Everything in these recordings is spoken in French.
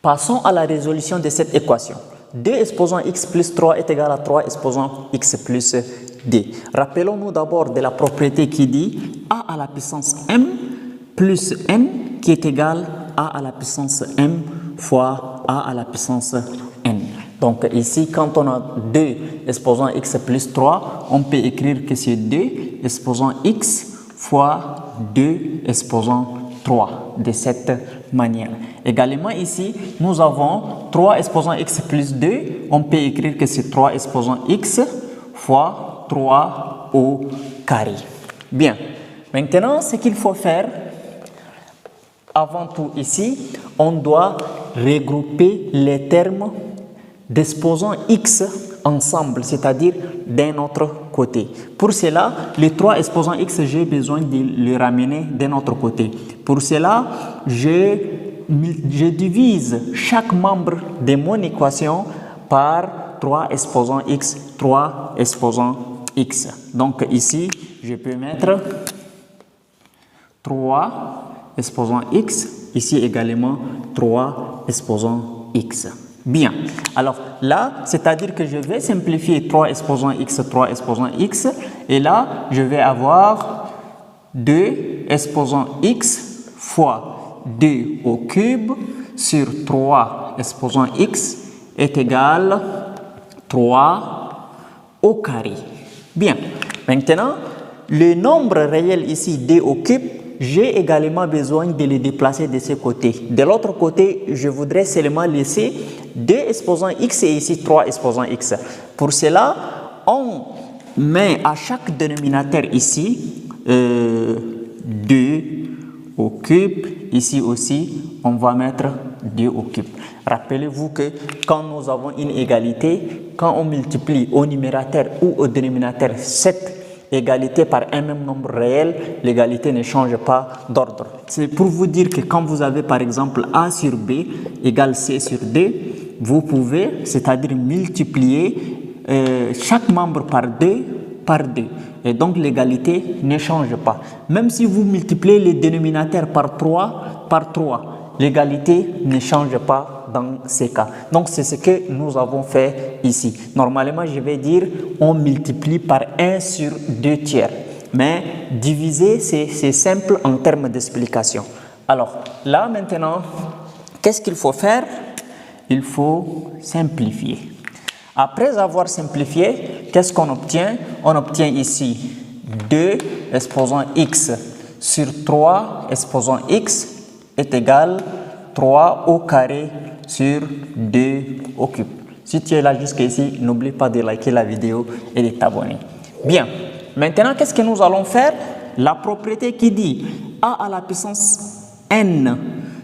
Passons à la résolution de cette équation. 2 exposant x plus 3 est égal à 3 exposant x plus d. Rappelons-nous d'abord de la propriété qui dit a à la puissance m plus n qui est égal à la puissance m fois a à la puissance n. Donc ici, quand on a 2 exposant x plus 3, on peut écrire que c'est 2 exposant x fois 2 exposant 3 de cette manière. Également ici, nous avons 3 exposant x plus 2. On peut écrire que c'est 3 exposant x fois 3 au carré. Bien. Maintenant, ce qu'il faut faire, avant tout ici, on doit regrouper les termes d'exposant x ensemble, c'est-à-dire d'un autre côté. Pour cela, les 3 exposants x, j'ai besoin de les ramener d'un autre côté. Pour cela, je divise chaque membre de mon équation par 3 exposants x, 3 exposants x. Donc ici, je peux mettre 3 exposants x, ici également 3 exposants x. Bien, alors là, c'est-à-dire que je vais simplifier 3 exposants x, 3 exposants x, et là, je vais avoir 2 exposants x fois 2 au cube sur 3 exposants x est égal 3 au carré. Bien, maintenant, le nombre réel ici, 2 au cube, j'ai également besoin de les déplacer de ce côté. De l'autre côté, je voudrais seulement laisser 2 exposants x et ici 3 exposants x. Pour cela, on met à chaque dénominateur ici 2 au cube. Ici aussi, on va mettre 2 au cube. Rappelez-vous que quand nous avons une égalité, quand on multiplie au numérateur ou au dénominateur cette égalité par un même nombre réel, l'égalité ne change pas d'ordre. C'est pour vous dire que quand vous avez par exemple A sur B égale C sur D, vous pouvez, c'est-à-dire multiplier chaque membre par 2 par 2. Et donc l'égalité ne change pas. Même si vous multipliez les dénominateurs par 3, l'égalité ne change pas dans ces cas. Donc c'est ce que nous avons fait ici. Normalement, je vais dire on multiplie par 1 sur 2 tiers. Mais diviser, c'est simple en termes d'explication. Alors là maintenant, qu'est-ce qu'il faut faire? Il faut simplifier. Après avoir simplifié, qu'est-ce qu'on obtient? On obtient ici 2 exposant x sur 3 exposant x est égal 3 au carré sur 2 au cube. Si tu es là jusqu'ici, n'oublie pas de liker la vidéo et de t'abonner. Bien, maintenant qu'est-ce que nous allons faire? La propriété qui dit a à la puissance n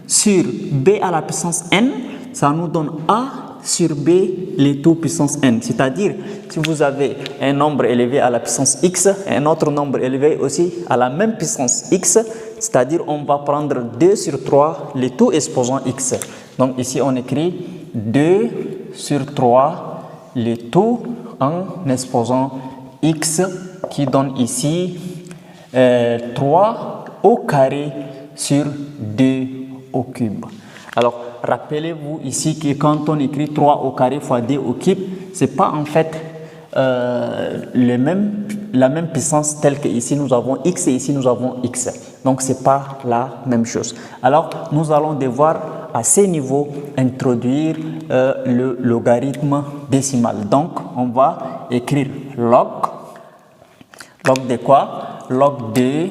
sur b à la puissance n, ça nous donne a sur b les tout puissance n. C'est-à-dire, si vous avez un nombre élevé à la puissance x, un autre nombre élevé aussi à la même puissance x, c'est-à-dire on va prendre 2 sur 3 les tout exposants x. Donc ici on écrit 2 sur 3 les tout en exposant x qui donne ici 3 au carré sur 2 au cube. Alors rappelez-vous ici que quand on écrit 3 au carré fois 2 au cube, ce n'est pas en fait la même puissance telle que ici nous avons x et ici nous avons x. Donc ce n'est pas la même chose. Alors nous allons devoir à ce niveau introduire le logarithme décimal. Donc on va écrire log. Log de quoi? Log de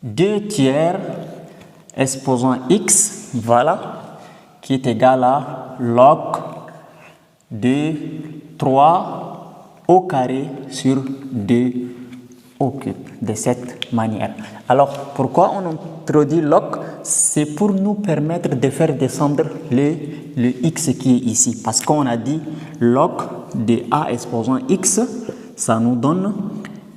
2 tiers exposant x, voilà, qui est égal à log de 3 au carré sur 2 au cube, de cette manière. Alors, pourquoi on introduit log? C'est pour nous permettre de faire descendre le x qui est ici. Parce qu'on a dit log de a exposant x, ça nous donne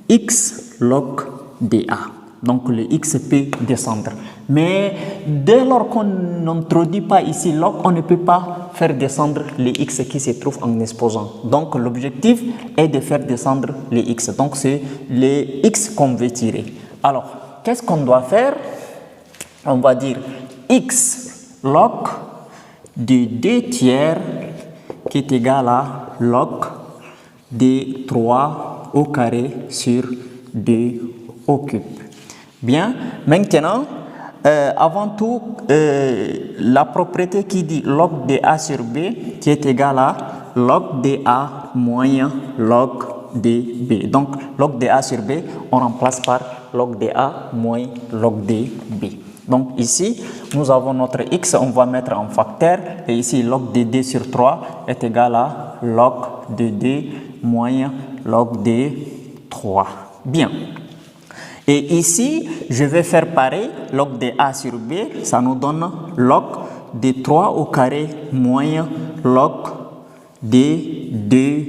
x log de a. Donc le x peut descendre. Mais dès lors qu'on n'introduit pas ici log, on ne peut pas faire descendre les x qui se trouvent en exposant. Donc l'objectif est de faire descendre les x. Donc c'est les x qu'on veut tirer. Alors, qu'est-ce qu'on doit faire? On va dire x log de 2 tiers qui est égal à log de 3 au carré sur 2 au cube. Bien, maintenant, avant tout, la propriété qui dit log de A sur B qui est égal à log de A moins log de B. Donc, log de A sur B, on remplace par log de A moins log de B. Donc, ici, nous avons notre x, on va mettre en facteur. Et ici, log de D sur 3 est égal à log de D moins log de 3. Bien. Et ici, je vais faire pareil, log de A sur B, ça nous donne log de 3 au carré moins log de 2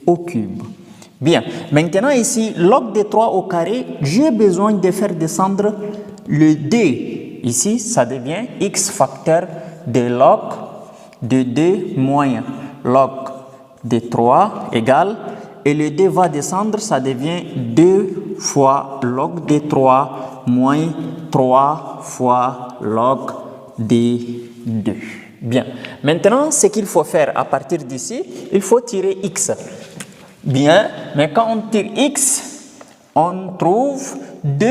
au cube. Bien, maintenant ici, log de 3 au carré, j'ai besoin de faire descendre le D. Ici, ça devient x facteur de log de 2 moins log de 3 égale, et le D va descendre, ça devient 2 fois log de 3 moins 3 fois log de 2. Bien, maintenant, ce qu'il faut faire à partir d'ici, il faut tirer x. Bien, mais quand on tire x, on trouve 2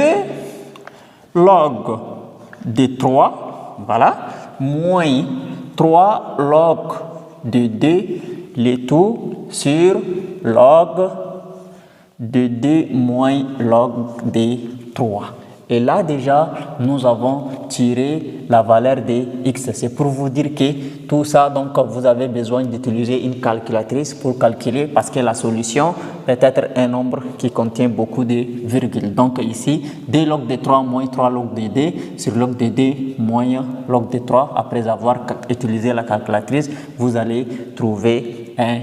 log de 3, voilà, moins 3 log de 2, le tout sur log de 2 moins log de 3. Et là déjà, nous avons tiré la valeur de x. C'est pour vous dire que tout ça, donc vous avez besoin d'utiliser une calculatrice pour calculer parce que la solution peut être un nombre qui contient beaucoup de virgules. Donc ici, 2 log de 3 moins 3 log de 2 sur log de 2 moins log de 3. Après avoir utilisé la calculatrice, vous allez trouver un